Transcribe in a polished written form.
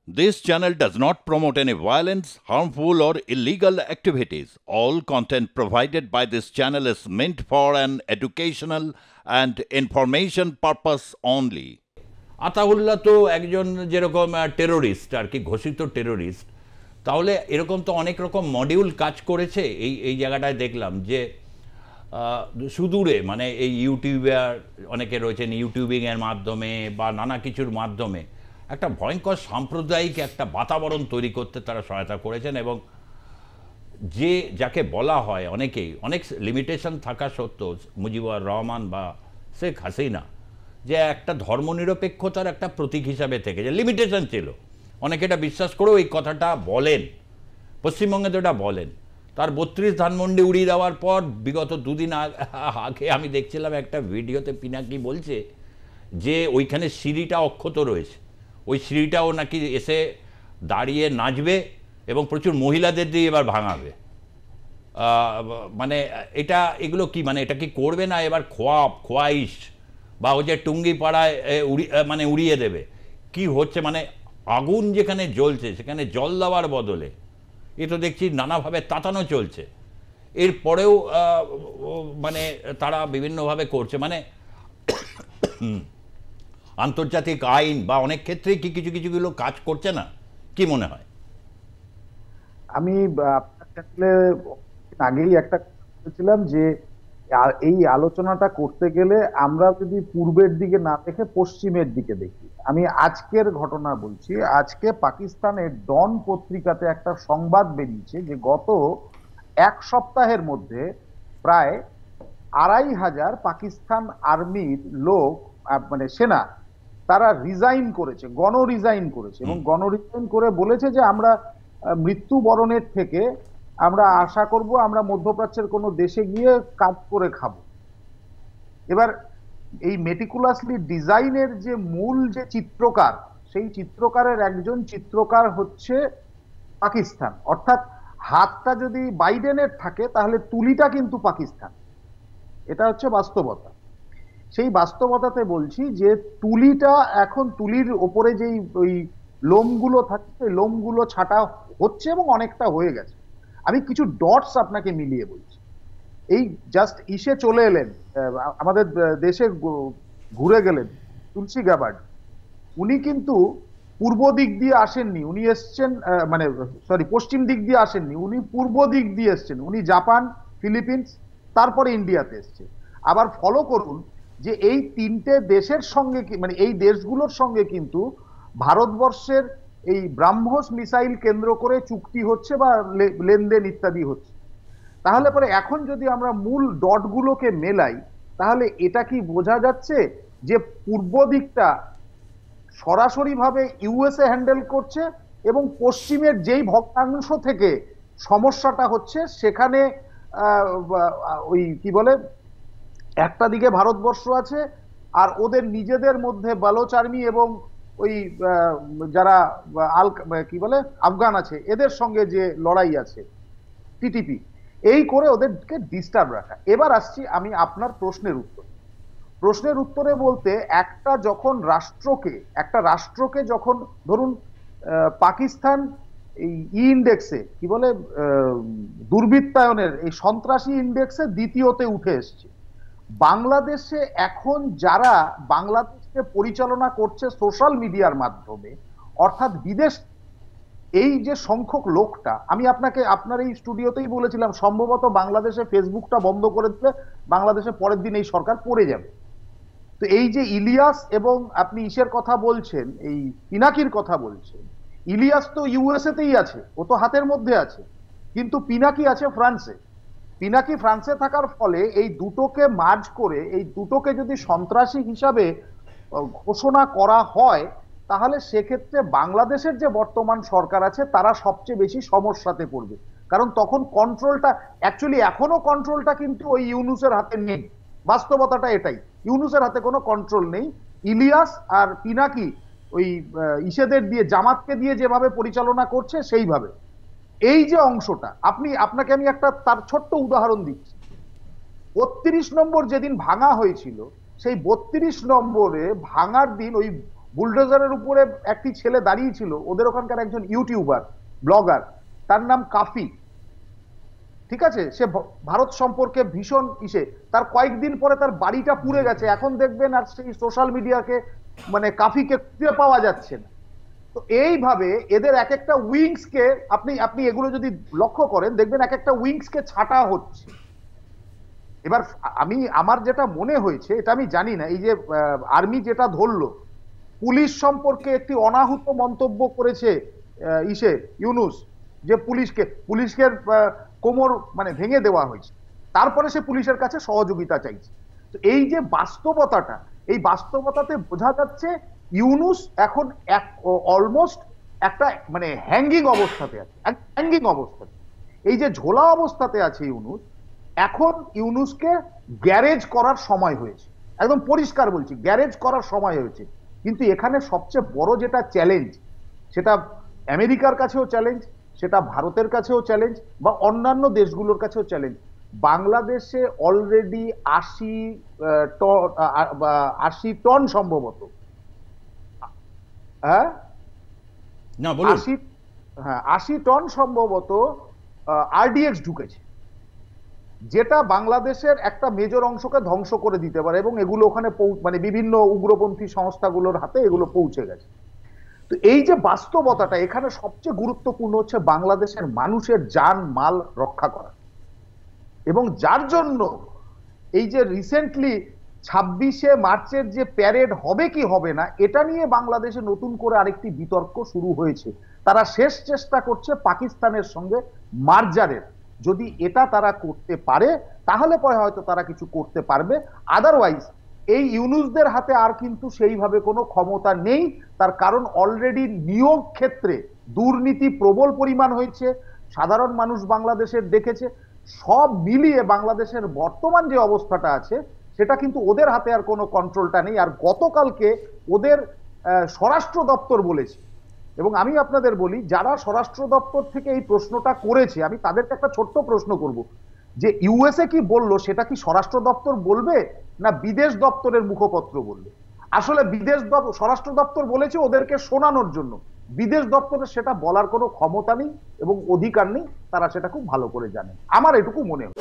This channel does not promote any violence, harmful, or illegal activities. All content provided by this channel is meant for an educational and information purpose only. Ataullah তো একজন যেরকম terrorist আর কি, ঘোষিত terrorist, তাহলে এরকম তো অনেক রকম মডিউল কাজ করেছে। এই জায়গাটায় দেখলাম যে সুদূরে মানে এই ইউটিউবার অনেকে রয়েছেন, ইউটিউবিংয়ের মাধ্যমে বা নানা কিছুর মাধ্যমে একটা ভয়ঙ্কর সাম্প্রদায়িক একটা বাতাবরণ তৈরি করতে তারা সহায়তা করেছেন। এবং যাকে বলা হয় অনেকেই, অনেক লিমিটেশন থাকা সত্ত্বেও, মুজিবুর রহমান বা শেখ হাসিনা, যে একটা ধর্মনিরপেক্ষতার একটা প্রতীক হিসাবে থেকে যে লিমিটেশন ছিল, অনেকে এটা বিশ্বাস করেও এই কথাটা বলেন, পশ্চিমবঙ্গে তো এটা বলেন। তার 32 ধানমন্ডি উড়িয়ে দেওয়ার পর বিগত দুদিন আগে আমি দেখছিলাম একটা ভিডিওতে, পিনাকি বলছে যে ওইখানে সিঁড়িটা অক্ষত রয়েছে, ওই সিঁড়িটাও নাকি এসে দাঁড়িয়ে নাচবে এবং প্রচুর মহিলাদের দিয়ে এবার ভাঙাবে। মানে এগুলো কি, মানে এটা কি করবে না এবার খোয়াইশ বা ওই যে টুঙ্গি পাড়ায় মানে উড়িয়ে দেবে? কি হচ্ছে, মানে আগুন যেখানে জ্বলছে সেখানে জল দেওয়ার বদলে এ তো দেখছি নানাভাবে তাতানো চলছে। এরপরেও মানে তারা বিভিন্নভাবে করছে, মানে আন্তর্জাতিক আইন বা অনেক ক্ষেত্রেই কি কিছুগুলো কাজ করছে না, কি মনে হয়? আমি আপনার ক্ষেত্রে আগেই একটা বলেছিলাম যে এই আলোচনাটা করতে গেলে আমরা যদি পূর্বের দিকে না দেখে পশ্চিমের দিকে দেখি। আমি আজকের ঘটনা বলছি। আজকে পাকিস্তানের ডন পত্রিকাতে একটা সংবাদ বেরিয়েছে যে গত এক সপ্তাহের মধ্যে প্রায় 2500 পাকিস্তান আর্মির লোক, মানে সেনা, তারা রিজাইন করেছে, গণ রিজাইন করেছে। এবং গণ রিজাইন করে বলেছে যে আমরা মৃত্যুবরণের থেকে আমরা আশা করব আমরা মধ্যপ্রাচ্যের কোনো দেশে গিয়ে কাজ করে খাবো। এবার এই মেটিকুলাসলি ডিজাইনের যে মূল যে চিত্রকার, সেই চিত্রকারের একজন চিত্রকার হচ্ছে পাকিস্তান। অর্থাৎ হাতটা যদি বাইডেনের থাকে তাহলে তুলিটা কিন্তু পাকিস্তান। এটা হচ্ছে বাস্তবতা। সেই বাস্তবতাতে বলছি যে তুলিটা এখন, তুলির ওপরে যেই ওই লোমগুলো থাকে, সেই লোমগুলো ছাটা হচ্ছে এবং অনেকটা হয়ে গেছে। আমি কিছু ডটস আপনাকে মিলিয়ে বলছি। এই জাস্ট ইসে চলে এলেন, আমাদের দেশে ঘুরে গেলেন তুলসী গ্যাবার্ড। উনি কিন্তু পূর্ব দিক দিয়ে আসেননি, উনি এসছেন মানে সরি পশ্চিম দিক দিয়ে আসেননি, উনি পূর্ব দিক দিয়ে এসছেন। উনি জাপান, ফিলিপিন্স, তারপরে ইন্ডিয়াতে এসছে। আবার ফলো করুন যে এই তিনটে দেশের সঙ্গে, মানে এই দেশগুলোর সঙ্গে কিন্তু ভারতবর্ষের এই ব্রাহ্মস মিসাইল কেন্দ্র করে চুক্তি হচ্ছে বা লেনদেন ইত্যাদি হচ্ছে। তাহলে পরে এখন যদি আমরা মূল ডটগুলোকে মেলাই, তাহলে এটা কি বোঝা যাচ্ছে যে পূর্ব দিকটা সরাসরিভাবে ইউএসএ হ্যান্ডেল করছে এবং পশ্চিমের যেই ভগ্নাংশ থেকে সমস্যাটা হচ্ছে সেখানে ওই কি বলে, একটা দিকে ভারতবর্ষ আছে আর ওদের নিজেদের মধ্যে বালোচ আর্মি এবং ওই যারা কি বলে আফগান আছে, এদের সঙ্গে যে লড়াই আছে টিটিপি, এই করে ওদেরকে ডিস্টার্ব রাখা। এবার আসছি আমি আপনার প্রশ্নের উত্তরে বলতে, একটা রাষ্ট্রকে যখন ধরুন পাকিস্তান এই ইন্ডেক্সে কি বলে দুর্বৃত্তায়নের এই সন্ত্রাসী ইন্ডেক্সে দ্বিতীয়তে উঠে এসছে। বাংলাদেশে এখন যারা বাংলাদেশকে পরিচালনা করছে সোশ্যাল মিডিয়ার মাধ্যমে, অর্থাৎ বিদেশ, এই যে সংখ্যক লোকটা, আমি আপনাকে আপনার এই স্টুডিওতেই বলেছিলাম সম্ভবত বাংলাদেশে ফেসবুকটা বন্ধ করে দিলে বাংলাদেশে পরের দিন এই সরকার পড়ে যাবে। তো এই যে ইলিয়াস এবং আপনি ইসের কথা বলছেন, এই পিনাকির কথা বলছেন, ইলিয়াস তো ইউএসএ তেই আছে, ও তো হাতের মধ্যে আছে, কিন্তু পিনাকি আছে ফ্রান্সে। পিনাকি ফ্রান্সে থাকার ফলে এই দুটোকে মার্জ করে এই দুটোকে যদি সন্ত্রাসী হিসাবে ঘোষণা করা হয়, তাহলে সেক্ষেত্রে বাংলাদেশের যে বর্তমান সরকার আছে তারা সবচেয়ে বেশি সমস্যাতে পড়বে। কারণ তখন কন্ট্রোলটা, অ্যাকচুয়ালি এখনো কন্ট্রোলটা কিন্তু ওই ইউনুসের হাতে নেই। বাস্তবতাটা এটাই, ইউনুসের হাতে কোনো কন্ট্রোল নেই। ইলিয়াস আর পিনাকি ওই ইসেদের দিয়ে, জামাতকে দিয়ে যেভাবে পরিচালনা করছে সেইভাবে। এই যে অংশটা, আপনাকে আমি একটা তার ছোট্ট উদাহরণ দিচ্ছি। 32 নম্বর যেদিন ভাঙা হয়েছিল, সেই 32 নম্বরে ভাঙার দিন ওই বুলডোজারের উপরে একটি ছেলে দাঁড়িয়ে ছিল, ওদের ওখানকার একজন ইউটিউবার ব্লগার, তার নাম কাফি, ঠিক আছে, সে ভারত সম্পর্কে ভীষণ তার কয়েকদিন পরে তার বাড়িটা পুড়ে গেছে, এখন দেখবেন আর সেই সোশ্যাল মিডিয়াকে মানে কাফিকে খুঁজে পাওয়া যাচ্ছে না। তো এইভাবে এদের এক একটা উইংসকে আপনি এগুলো যদি লক্ষ্য করেন দেখবেন এক একটা উইংসকে ছাঁটা হচ্ছে। এবার আমার যেটা মনে হয়েছে, এটা আমি জানি না, এই যে আর্মি যেটা ধরলো, পুলিশ সম্পর্কে একটি অনাহুত মন্তব্য করেছে ইউনুস, যে পুলিশকে কোমর মানে ভেঙে দেওয়া হয়েছে, তারপরে সে পুলিশের কাছে সহযোগিতা চাইছে। তো এই যে বাস্তবতাটা, এই বাস্তবতাতে বোঝা যাচ্ছে ইউনুস এখন অলমোস্ট একটা মানে হ্যাঙ্গিং অবস্থাতে আছে, হ্যাঙ্গিং অবস্থাতে। এই যে ঝোলা অবস্থাতে আছে ইউনুস, এখন ইউনুসকে গ্যারেজ করার সময় হয়েছে, একদম পরিষ্কার বলছি, গ্যারেজ করার সময় হয়েছে। কিন্তু এখানে সবচেয়ে বড় যেটা চ্যালেঞ্জ, সেটা আমেরিকার কাছেও চ্যালেঞ্জ, সেটা ভারতের কাছেও চ্যালেঞ্জ, বা অন্যান্য দেশগুলোর কাছেও চ্যালেঞ্জ। বাংলাদেশে অলরেডি 80 টন সম্ভবত, হ্যাঁ 80 টন সম্ভবত আরডিএক্স ঢুকেছে, যেটা বাংলাদেশের একটা মেজর অংশকে ধ্বংস করে দিতে পারে, এবং এগুলো ওখানে মানে বিভিন্ন উগ্রপন্থী সংস্থাগুলোর হাতে এগুলো পৌঁছে গেছে। তো এই যে বাস্তবতাটা, এখানে সবচেয়ে গুরুত্বপূর্ণ হচ্ছে বাংলাদেশের মানুষের জান মাল রক্ষা করা। এবং যার জন্য এই যে রিসেন্টলি 26শে মার্চের যে প্যারেড হবে কি হবে না, এটা নিয়ে বাংলাদেশে নতুন করে আরেকটি বিতর্ক শুরু হয়েছে। তারা শেষ চেষ্টা করছে পাকিস্তানের সঙ্গে মার্জারের, যদি এটা তারা করতে পারে তাহলে পরে হয়তো তারা কিছু করতে পারবে, আদারওয়াইজ এই ইউনুসদের হাতে আর কিন্তু সেইভাবে কোনো ক্ষমতা নেই। তার কারণ অলরেডি নিয়োগ ক্ষেত্রে দুর্নীতি প্রবল পরিমাণ হয়েছে, সাধারণ মানুষ বাংলাদেশের দেখেছে। সব মিলিয়ে বাংলাদেশের বর্তমান যে অবস্থাটা আছে, সেটা কিন্তু ওদের হাতে আর কোনো কন্ট্রোলটা নেই। আর গতকালকে ওদের স্বরাষ্ট্র দপ্তর বলেছে, এবং আমি আপনাদের বলি, যারা স্বরাষ্ট্র দপ্তর থেকে এই প্রশ্নটা করেছে, আমি তাদেরকে একটা ছোট্ট প্রশ্ন করব, যে ইউএসএ কি বললো সেটা কি স্বরাষ্ট্র দপ্তর বলবে না বিদেশ দপ্তরের মুখপত্র বলবে? আসলে স্বরাষ্ট্র দপ্তর বলেছে ওদেরকে শোনানোর জন্য, বিদেশ দপ্তরের সেটা বলার কোনো ক্ষমতা নেই এবং অধিকার নেই, তারা সেটা খুব ভালো করে জানে, আমার এটুকু মনে হয়।